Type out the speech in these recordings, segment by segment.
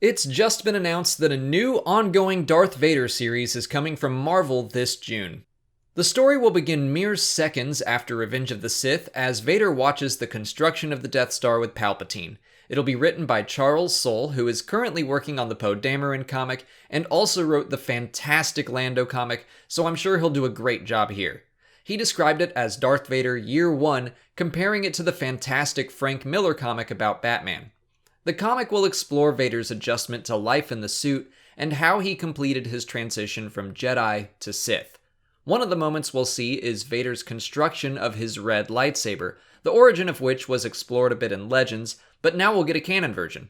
It's just been announced that a new ongoing Darth Vader series is coming from Marvel this June. The story will begin mere seconds after Revenge of the Sith as Vader watches the construction of the Death Star with Palpatine. It'll be written by Charles Soule, who is currently working on the Poe Dameron comic and also wrote the fantastic Lando comic, so I'm sure he'll do a great job here. He described it as Darth Vader Year 1, comparing it to the fantastic Frank Miller comic about Batman. The comic will explore Vader's adjustment to life in the suit and how he completed his transition from Jedi to Sith. One of the moments we'll see is Vader's construction of his red lightsaber, the origin of which was explored a bit in Legends, but now we'll get a canon version.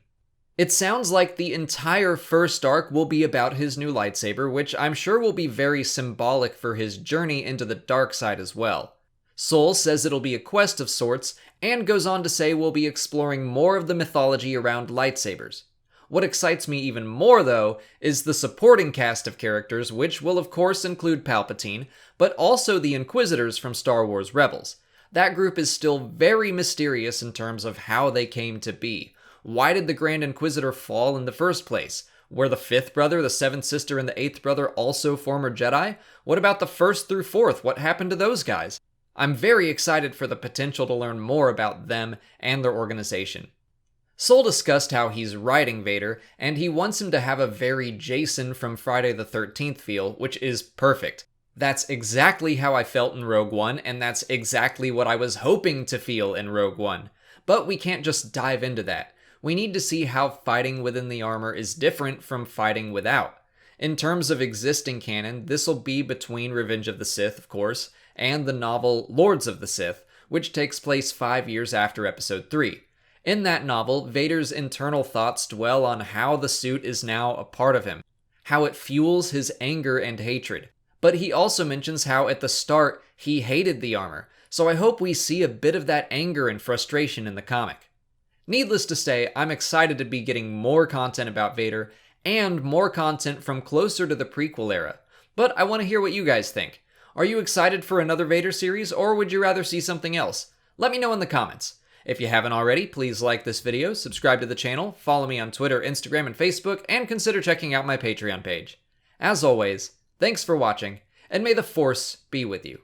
It sounds like the entire first arc will be about his new lightsaber, which I'm sure will be very symbolic for his journey into the dark side as well. Soule says it'll be a quest of sorts, and goes on to say we'll be exploring more of the mythology around lightsabers. What excites me even more, though, is the supporting cast of characters, which will of course include Palpatine, but also the Inquisitors from Star Wars Rebels. That group is still very mysterious in terms of how they came to be. Why did the Grand Inquisitor fall in the first place? Were the 5th brother, the 7th sister, and the 8th brother also former Jedi? What about the 1st through 4th? What happened to those guys? I'm very excited for the potential to learn more about them and their organization. Soule discussed how he's writing Vader, and he wants him to have a very Jason from Friday the 13th feel, which is perfect. That's exactly how I felt in Rogue One, and that's exactly what I was hoping to feel in Rogue One. But we can't just dive into that. We need to see how fighting within the armor is different from fighting without. In terms of existing canon, this'll be between Revenge of the Sith, of course, and the novel Lords of the Sith, which takes place 5 years after Episode 3. In that novel, Vader's internal thoughts dwell on how the suit is now a part of him, how it fuels his anger and hatred. But he also mentions how at the start he hated the armor, so I hope we see a bit of that anger and frustration in the comic. Needless to say, I'm excited to be getting more content about Vader, and more content from closer to the prequel era. But I want to hear what you guys think. Are you excited for another Vader series, or would you rather see something else? Let me know in the comments. If you haven't already, please like this video, subscribe to the channel, follow me on Twitter, Instagram, and Facebook, and consider checking out my Patreon page. As always, thanks for watching, and may the Force be with you.